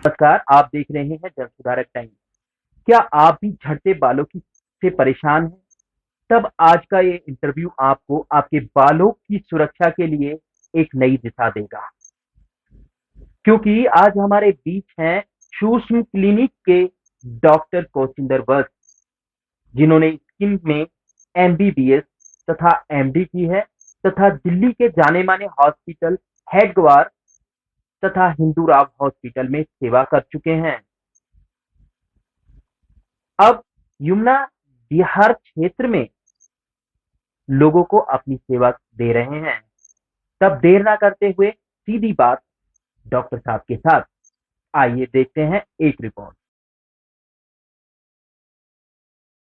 नमस्कार, आप देख रहे हैं जन सुधारक टाइम। क्या आप भी झड़ते बालों की से परेशान हैं? तब आज का ये इंटरव्यू आपको आपके बालों की सुरक्षा के लिए एक नई दिशा देगा। क्योंकि आज हमारे बीच हैं सूक्ष्म क्लिनिक के डॉक्टर कौशिंदर वत्स, जिन्होंने स्किन में एमबीबीएस तथा एमडी की है तथा दिल्ली के जाने माने हॉस्पिटल हेडगेवार तथा हिंदूराव हॉस्पिटल में सेवा कर चुके हैं। अब यमुना बिहार क्षेत्र में लोगों को अपनी सेवा दे रहे हैं। तब देर ना करते हुए सीधी बात डॉक्टर साहब के साथ। आइए देखते हैं एक रिपोर्ट।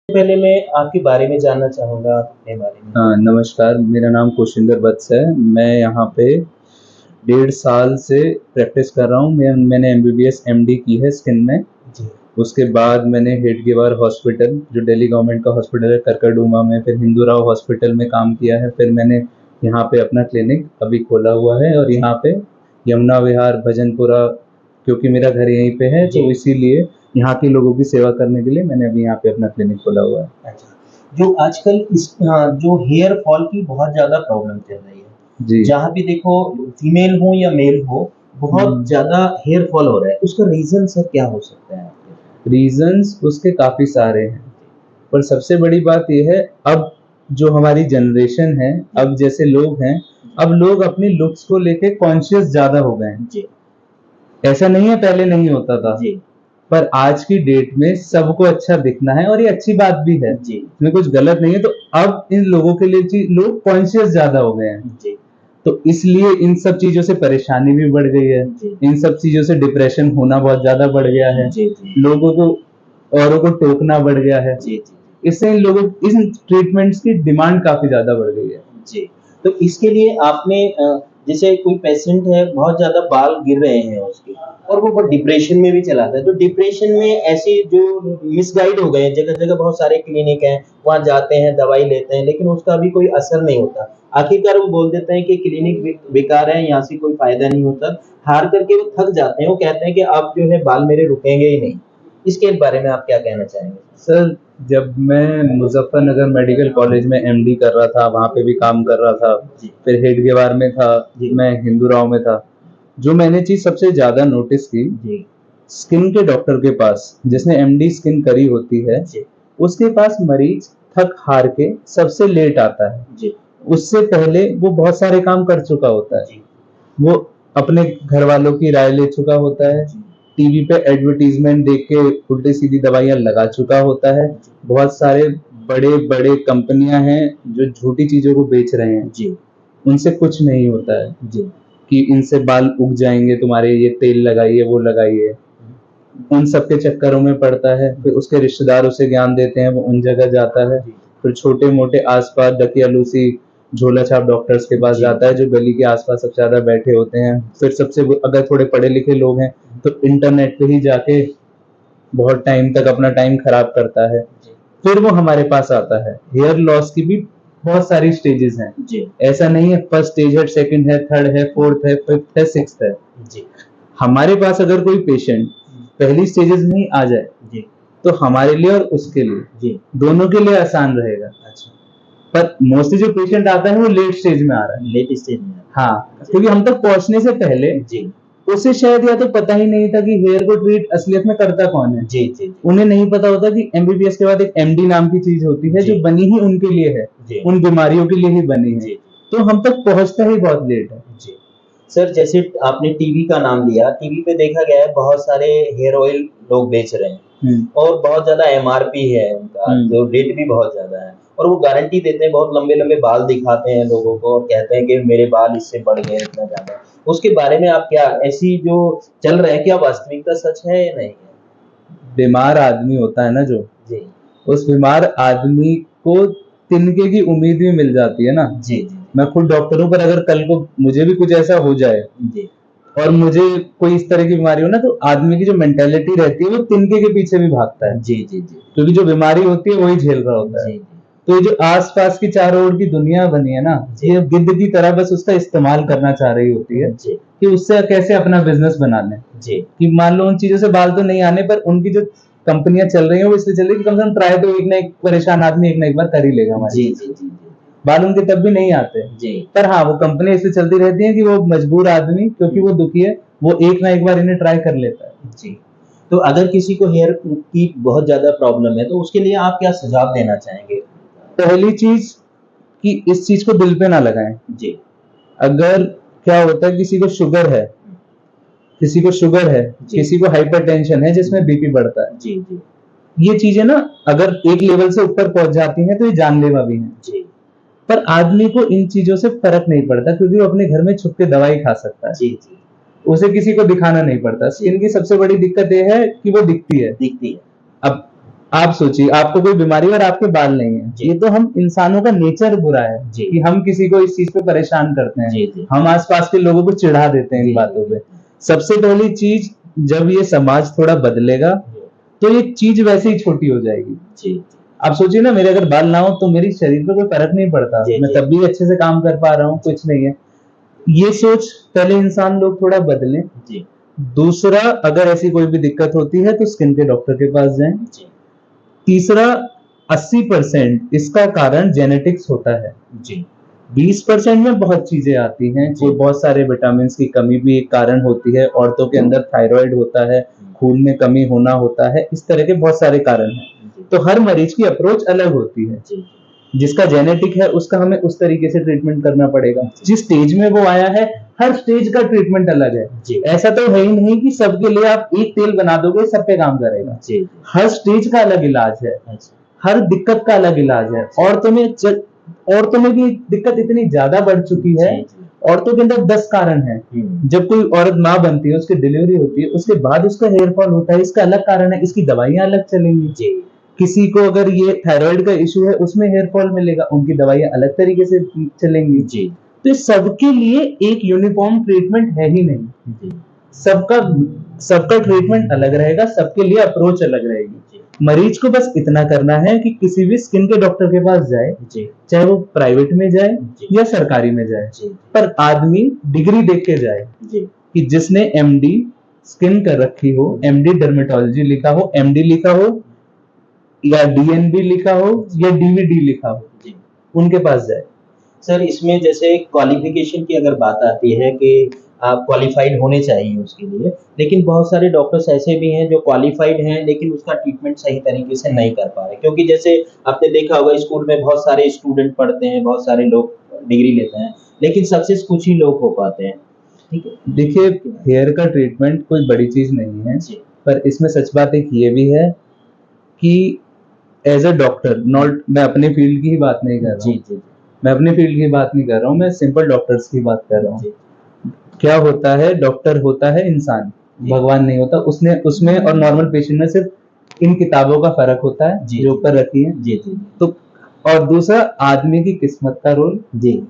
पहले मैं आपके बारे में जानना चाहूँगा, अपने बारे में। हाँ, नमस्कार, मेरा नाम कौशिंदर वत्स है। मैं यहाँ पे 1.5 साल से प्रैक्टिस कर रहा हूँ। मैंने एमबीबीएस एमडी की है स्किन में। जी। उसके बाद मैंने हेडगेवार हॉस्पिटल, जो दिल्ली गवर्नमेंट का हॉस्पिटल है, करकरडूमा में, फिर हिंदूराव हॉस्पिटल में काम किया है। फिर मैंने यहाँ पे अपना क्लिनिक अभी खोला हुआ है और यहाँ पे यमुना विहार भजनपुरा, क्योंकि मेरा घर यहीं पे है, तो इसीलिए यहाँ के लोगों की सेवा करने के लिए मैंने अभी यहाँ पे अपना क्लिनिक खोला हुआ है। अच्छा, जो आजकल जो हेयर फॉल की बहुत ज़्यादा प्रॉब्लम चल रही है, जी। जहाँ भी देखो, फीमेल हो या मेल हो, बहुत ज़्यादा हेयर फॉल हो रहा है। उसका रीज़न सर क्या हो सकता है? रीजंस उसके काफ़ी सारे हैं, पर सबसे बड़ी बात यह है, अब जो हमारी जनरेशन है, अब जैसे लोग हैं, अब लोग अपनी लुक्स को लेके कॉन्शियस ज़्यादा हो गए हैं। जी। ऐसा नहीं है पहले नहीं होता था, जी। पर आज की डेट में सबको अच्छा दिखना है और ये अच्छी बात भी है, जी। इसमें कुछ गलत नहीं है। तो अब इन लोगों के लिए लोग कॉन्शियस ज़्यादा हो गए हैं। जी। तो इसलिए इन सब चीज़ों से परेशानी भी बढ़ गई है। इन सब चीज़ों से डिप्रेशन होना बहुत ज़्यादा बढ़ गया है। जी। लोगों को, औरों को टोकना बढ़ गया है। जी। इससे इन लोगों, इन ट्रीटमेंट्स की डिमांड काफ़ी ज़्यादा बढ़ गई है। जी। तो इसके लिए आपने जैसे कोई पेशेंट है, बहुत ज़्यादा बाल गिर रहे हैं उसके, और वो बहुत डिप्रेशन में भी चला जाता है, तो डिप्रेशन में ऐसी जो मिसगाइड हो गए हैं, जगह-जगह बहुत सारे क्लिनिक हैं, वहाँ जाते हैं, दवाई लेते हैं, लेकिन उसका भी कोई असर नहीं होता। आखिरकार वो बोल देते हैं कि क्लिनिक बेकार है, यहाँ से कोई फ़ायदा नहीं होता। हार करके वो थक जाते हैं, वो कहते हैं कि अब जो है बाल मेरे रुकेंगे ही नहीं। इसके बारे में आप क्या कहना चाहेंगे? सर, जब मैं मुजफ्फरनगर मेडिकल कॉलेज में एमडी कर रहा था, वहाँ पे भी काम कर रहा था, फिर हेडगेवार में था, मैं हिंदूराव में था, जो मैंने चीज़ सबसे ज़्यादा नोटिस की, स्किन के डॉक्टर के पास, जिसने एमडी स्किन करी होती है, उसके पास मरीज थक हार के सबसे लेट आता है। उससे पहले वो बहुत सारे काम कर चुका होता है। वो अपने घर वालों की राय ले चुका होता है, टीवी पे एडवर्टीजमेंट देख के उल्टी सीधी दवाइयाँ लगा चुका होता है। बहुत सारे बड़े-बड़े कंपनियां हैं जो झूठी चीज़ों को बेच रहे हैं। उनसे कुछ नहीं होता है कि इनसे बाल उग जाएंगे तुम्हारे, ये तेल लगाइए, वो लगाइए। उन सब के चक्करों में पड़ता है। फिर उसके रिश्तेदार उसे ज्ञान देते हैं, वो उन जगह जाता है। फिर छोटे-मोटे आस-पास डकिया-लूसी, झोला छाप डॉक्टर्स के पास जाता है, जो गली के आस-पास सबसे ज़्यादा बैठे होते हैं। फिर सबसे अगर थोड़े पढ़े-लिखे लोग हैं, तो इंटरनेट पे ही जाके बहुत टाइम तक अपना टाइम खराब करता है। फिर वो हमारे पास आता है। हेयर लॉस की भी बहुत सारी स्टेजेस हैं। ऐसा नहीं है फर्स्ट स्टेज है, सेकंड है, थर्ड है, फोर्थ है, फिफ्थ है, सिक्स्थ है। हमारे पास अगर कोई पेशेंट पहली स्टेजेस में ही आ जाए, तो हमारे लिए और उसके लिए, दोनों के लिए आसान रहेगा। पर मोस्टली जो पेशेंट आता है वो लेट स्टेज में आ रहा है। लेट स्टेज में? हाँ, क्योंकि हम तक पहुंचने से पहले उसे शायद या तो पता ही नहीं था कि हेयर को ट्रीट असलियत में करता कौन है। उन्हें नहीं पता होता कि एमबीबीएस के बाद एक एमडी नाम की चीज होती है, जो बनी ही उनके लिए है, उन बीमारियों के लिए ही बनी है। तो हम तक पहुंचता ही बहुत लेट है। सर, जैसे आपने टीवी का नाम लिया, टीवी पे देखा गया है बहुत सारे हेयर ऑयल लोग बेच रहे हैं, और बहुत ज्यादा एमआरपी है उनका, जो रेट भी बहुत ज्यादा है, और वो गारंटी देते हैं, बहुत लंबे लंबे बाल दिखाते हैं लोगों को और कहते हैं कि मेरे बाल इससे बढ़ गए इतना ज्यादा। उसके बारे में आप क्या, ऐसी जो चल रहा है, क्या वास्तविकता सच है या नहीं है? बीमार आदमी होता है ना जो, उस बीमार आदमी को तिनके की उम्मीद भी मिल जाती है ना। मैं खुद डॉक्टर हूँ, पर अगर कल को मुझे भी कुछ ऐसा हो जाए और मुझे कोई इस तरह की बीमारी हो ना, तो आदमी की जो मेंटेलिटी रहती है वो तिनके के पीछे भी भागता है। क्योंकि जो बीमारी होती है वही झेल रहा होता है। तो ये जो आसपास की चारों ओर की दुनिया बनी है ना, ये गिद्ध की तरह बस उसका इस्तेमाल करना चाह रही होती है जी कि उससे कैसे अपना बिजनेस बना लें। जी कि मान लो उन चीजों से बाल तो नहीं आने, पर उनकी जो कंपनियां चल रही हैं वो इसलिए चल रही है कि कम से कम ट्राई तो एक ना एक परेशान आदमी एक ना एक बार कर ही लेगा हमारे। जी जी जी बाल उनके तब भी नहीं आते, जी पर हाँ वो कंपनी इसलिए चलती रहती है कि वो मजबूर आदमी, क्योंकि वो दुखी है, वो एक ना एक बार इन्हें ट्राई कर लेता है। जी। तो अगर किसी को हेयर की बहुत ज्यादा प्रॉब्लम है तो उसके लिए आप क्या सुझाव देना चाहेंगे? पहली चीज कि इस चीज को दिल पे ना लगाएं। जी अगर क्या होता है, किसी को शुगर है, जी। किसी को हाइपरटेंशन है जिसमें बीपी बढ़ता है, जी जी ये चीजें ना अगर एक लेवल से ऊपर पहुंच जाती हैं तो ये जानलेवा भी हैं। जी पर आदमी को इन चीजों से फर्क नहीं पड़ता, क्योंकि वो अपने घर में छुप के दवाई खा सकता है, जी जी उसे किसी को दिखाना नहीं पड़ता। स्किन की सबसे बड़ी दिक्कत ये है कि वो दिखती है। दिखती है। अब आप सोचिए, आपको कोई बीमारी और आपके बाल नहीं है, जी। ये तो हम इंसानों का नेचर बुरा है जी। कि हम किसी को इस चीज पे परेशान करते हैं। जी, जी। हम आसपास के लोगों को चिढ़ा देते हैं जी, इन बातों जी, पे। सबसे पहली चीज, जब ये समाज थोड़ा बदलेगा तो ये चीज वैसे ही छोटी हो जाएगी। जी आप सोचिए ना, मेरे अगर बाल ना हो तो मेरी शरीर पे कोई फर्क नहीं पड़ता, जी, मैं जी। तब भी अच्छे से काम कर पा रहा हूँ, कुछ नहीं है। ये सोच पहले इंसान लोग थोड़ा बदलें। जी दूसरा, अगर ऐसी कोई भी दिक्कत होती है तो स्किन के डॉक्टर के पास जाएं। जी तीसरा, 80% इसका कारण जेनेटिक्स होता है। जी 20% में बहुत चीजें आती हैं, जी। कोई बहुत सारे विटामिन की कमी भी एक कारण होती है, औरतों के अंदर थायराइड होता है, खून में कमी होना होता है, इस तरह के बहुत सारे कारण हैं। तो हर मरीज की अप्रोच अलग होती है। जी जिसका जेनेटिक है उसका हमें उस तरीके से ट्रीटमेंट करना पड़ेगा। जिस स्टेज में वो आया है, हर स्टेज का ट्रीटमेंट अलग है। जी। ऐसा तो है ही नहीं कि सबके लिए आप एक तेल बना दोगे सब पे काम करेगा। जी हर स्टेज का अलग इलाज है, अच्छा हर दिक्कत का अलग इलाज है। औरतों में भी दिक्कत इतनी ज्यादा बढ़ चुकी है, जी, जी। औरतों के अंदर 10 कारण है। जब कोई औरत माँ बनती है, उसकी डिलीवरी होती है, उसके बाद उसका हेयर फॉल होता है, इसका अलग कारण है, इसकी दवाइयां अलग चलेंगी। जी किसी को अगर ये थायराइड का इश्यू है, उसमें हेयर फॉल मिलेगा, उनकी दवाइयां अलग तरीके से चलेंगी। जी तो सबके लिए एक यूनिफॉर्म ट्रीटमेंट है ही नहीं। जी सबका सबका ट्रीटमेंट अलग रहेगा, सबके लिए अप्रोच अलग रहेगी। मरीज को बस इतना करना है कि किसी भी स्किन के डॉक्टर के पास जाए, जी चाहे वो प्राइवेट में जाए जी। या सरकारी में जाए, जी पर आदमी डिग्री देख के जाए जी कि जिसने एमडी स्किन कर रखी हो, एमडी डर्मेटोलॉजी लिखा हो, एमडी लिखा हो, या डीएनबी लिखा हो, या डीवीडी लिखा हो, जी। उनके पास जाए। सर इसमें जैसे क्वालिफिकेशन की अगर बात आती है कि आप क्वालिफाइड होने चाहिए उसके लिए, लेकिन बहुत सारे डॉक्टर्स ऐसे भी हैं जो क्वालिफाइड हैं लेकिन उसका ट्रीटमेंट सही तरीके से नहीं कर पा रहे, क्योंकि जैसे आपने देखा होगा स्कूल में बहुत सारे स्टूडेंट पढ़ते हैं, बहुत सारे लोग डिग्री लेते हैं, लेकिन सक्सेस कुछ ही लोग हो पाते हैं। ठीक है। देखिए, हेयर का ट्रीटमेंट कोई बड़ी चीज नहीं है, जी पर इसमें सच बात एक ये भी है कि एज अ डॉक्टर, नॉट, मैं अपने फील्ड की ही बात नहीं कर रहा जी हूँ, जी मैं अपने फील्ड की बात नहीं कर रहा हूँ, मैं सिंपल डॉक्टर्स की बात कर रहा हूँ। जी क्या होता है, डॉक्टर होता है इंसान, जी। भगवान नहीं होता। उसने उसमें और नॉर्मल पेशेंट में सिर्फ इन किताबों का फर्क होता है जी, जो जी। ऊपर रखी है। जी जी तो और दूसरा, आदमी की किस्मत का रोल जी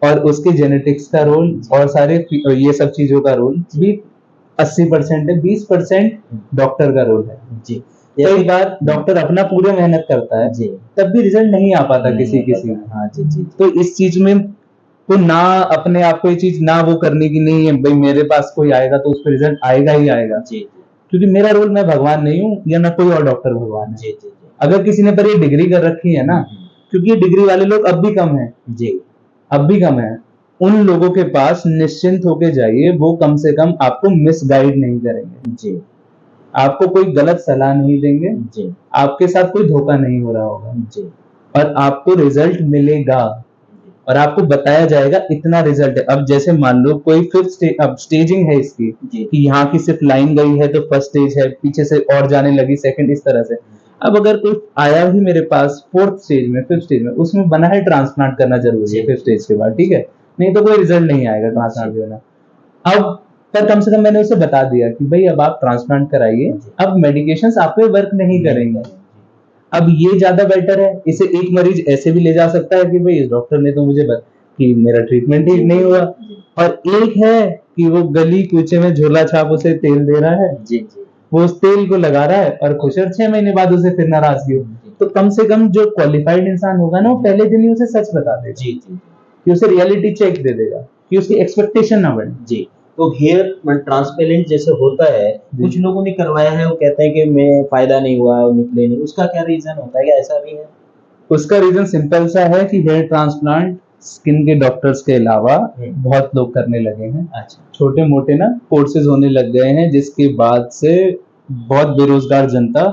और उसके जेनेटिक्स का रोल और सारे ये सब चीजों का रोल भी 80% है, 20% डॉक्टर का रोल है। जी कई बार डॉक्टर अपना पूरे मेहनत करता है, जी तब भी रिजल्ट नहीं आ पाता नहीं किसी आता किसी था। में। हाँ जी जी तो इस चीज में तो ना अपने आप को ये चीज ना वो करने की नहीं है, भाई मेरे पास कोई आएगा तो उस पर रिजल्ट आएगा ही आएगा, जी क्योंकि मेरा रोल, मैं भगवान नहीं हूँ या ना कोई और डॉक्टर भगवान है। जी जी अगर किसी ने पर ये डिग्री कर रखी है ना, क्योंकि ये डिग्री वाले लोग अब भी कम है, जी अब भी कम है, उन लोगों के पास निश्चिंत होके जाइए, वो कम से कम आपको मिसगाइड नहीं करेंगे, जी आपको कोई गलत सलाह नहीं देंगे, जी आपके साथ कोई धोखा नहीं हो रहा होगा, जी और आपको रिजल्ट मिलेगा और आपको बताया जाएगा इतना रिजल्ट है। अब जैसे मान लो कोई फिफ्थ स्टेज, अब स्टेजिंग है इसकी जी कि यहाँ की सिर्फ लाइन गई है तो फर्स्ट स्टेज है, पीछे से और जाने लगी सेकंड, इस तरह से। अब अगर कोई आया भी मेरे पास फोर्थ स्टेज में, फिफ्थ स्टेज में, उसमें बना है ट्रांसप्लांट करना जरूरी है फिफ्थ स्टेज के बाद, ठीक है, नहीं तो कोई रिजल्ट नहीं आएगा ट्रांसप्लांट के बिना। अब पर कम से कम मैंने उसे बता दिया कि भाई अब आप ट्रांसप्लांट कराइए, अब मेडिकेशंस आप पे वर्क नहीं करेंगे। अब ये ज्यादा बेटर है, इसे एक मरीज ऐसे भी ले जा सकता है कि भाई इस डॉक्टर ने तो मुझे कि मेरा ट्रीटमेंट ही नहीं हुआ, और एक है कि वो गली कूचे में झोला छाप उसे तेल दे रहा है, जी जी वो उस तेल को लगा रहा है और खुश है, 6 महीने बाद उसे फिर नाराजगी हो। तो कम से कम जो क्वालिफाइड इंसान होगा ना, वो पहले दिन ही उसे सच बता देगा, जी जी कि उसे रियलिटी चेक दे देगा, कि उसकी एक्सपेक्टेशन ना बढ़े। जी। तो हेयर ट्रांसपेरेंट जैसे होता है, कुछ लोगों ने करवाया है, वो कहते हैं कि मैं फायदा नहीं हुआ, वो निकले नहीं, उसका क्या रीजन होता है, क्या ऐसा भी है? उसका रीजन सिंपल सा है कि हेयर ट्रांसप्लांट स्किन के डॉक्टर्स के अलावा बहुत लोग करने लगे हैं। अच्छा। छोटे मोटे ना कोर्सेज होने लग गए हैं, जिसके बाद से बहुत बेरोजगार जनता,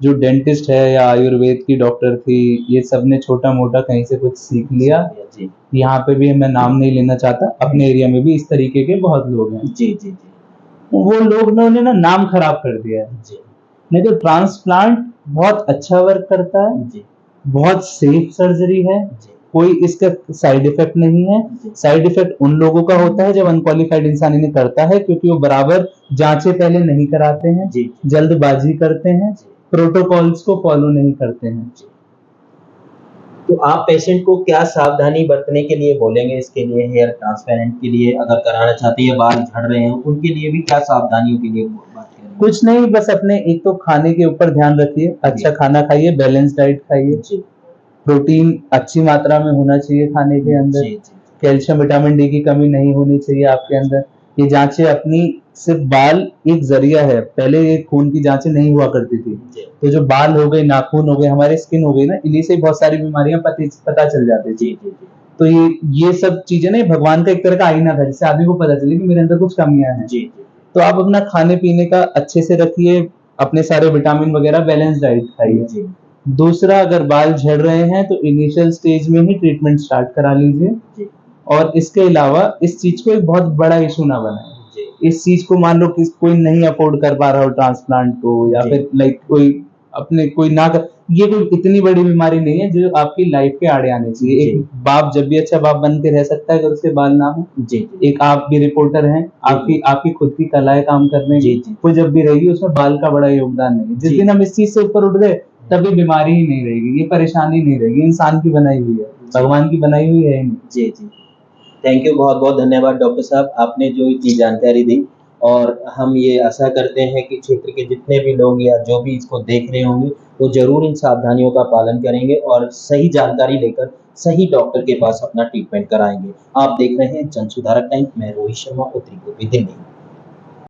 जो डेंटिस्ट है या आयुर्वेद की डॉक्टर थी, ये सब ने छोटा मोटा कहीं से कुछ सीख लिया। जी यहाँ पे भी मैं नाम नहीं लेना चाहता, अपने एरिया में भी इस तरीके के बहुत लोग हैं। जी जी जी वो लोग ने ना नाम खराब कर दिया है। जी नहीं तो ट्रांसप्लांट बहुत अच्छा वर्क करता है, जी बहुत सेफ सर्जरी है, जी कोई इसका साइड इफेक्ट नहीं है। जी साइड इफेक्ट उन लोगों का होता है जब अनक्वालिफाइड इंसान इन्हें करता है, क्योंकि वो बराबर जांचें पहले नहीं कराते हैं, जी जल्दबाजी करते हैं, जी प्रोटोकॉल्स को फॉलो नहीं करते हैं। जी। तो आप पेशेंट को क्या सावधानी बरतने के लिए बोलेंगे, इसके लिए हेयर ट्रांसपेरेंट के लिए अगर कराना चाहते हैं, बाल झड़ रहे हैं, उनके लिए भी क्या सावधानियों के लिए बात करेंगे? कुछ नहीं, बस अपने एक तो खाने के ऊपर ध्यान रखिए, अच्छा खाना खाइए, बैलेंस डाइट खाइए, जी प्रोटीन अच्छी मात्रा में होना चाहिए खाने के अंदर, जी जी कैल्शियम विटामिन डी की कमी नहीं होनी चाहिए आपके अंदर। ये जांचें अपनी, सिर्फ बाल एक जरिया है, पहले ये खून की जांचें नहीं हुआ करती थी। जी तो जो बाल हो गए, नाखून हो गए, हमारी स्किन हो गई ना, इन्हीं से बहुत सारी बीमारियां पता चल जाती जी थी। जी जी तो ये सब चीजें ना, भगवान का एक तरह का आईना था, जिससे आदमी को पता चले कि मेरे अंदर कुछ कमियां हैं। जी जी तो आप अपना खाने पीने का अच्छे से रखिए, अपने सारे विटामिन वगैरह, बैलेंस डाइट खाइए। जी दूसरा, अगर बाल झड़ रहे हैं तो इनिशियल स्टेज में ही ट्रीटमेंट स्टार्ट करा लीजिए, जी और इसके अलावा इस चीज को एक बहुत बड़ा इशू ना बनाए। जी इस चीज को मान लो कि कोई नहीं अफोर्ड कर पा रहा हो ट्रांसप्लांट को, या जी फिर लाइक कोई अपने कोई ना कर, ये कोई इतनी बड़ी बीमारी नहीं है जो आपकी लाइफ के आड़े आने चाहिए। जी एक बाप जब भी अच्छा बाप बन के रह सकता है अगर उसके बाल ना हो। जी जी एक आप भी रिपोर्टर हैं, आपकी खुद की कलाएं काम करने जी की, जी वो जब भी रहेगी उसमें बाल का बड़ा योगदान नहीं है। जिस जी दिन हम इस चीज से ऊपर उठ गए, तभी बीमारी ही नहीं रहेगी, ये परेशानी नहीं रहेगी। इंसान की बनाई हुई है, भगवान की बनाई हुई है ही नहीं। जी जी। थैंक यू, बहुत बहुत धन्यवाद डॉक्टर साहब, आपने जो इतनी जानकारी दी, और हम ये आशा करते हैं कि क्षेत्र के जितने भी लोग या जो भी इसको देख रहे होंगे, वो ज़रूर इन सावधानियों का पालन करेंगे और सही जानकारी लेकर सही डॉक्टर के पास अपना ट्रीटमेंट कराएंगे। आप देख रहे हैं जन सुधारक टाइम, मैं रोहित शर्मा, उत्तरी पूर्वी दिल्ली।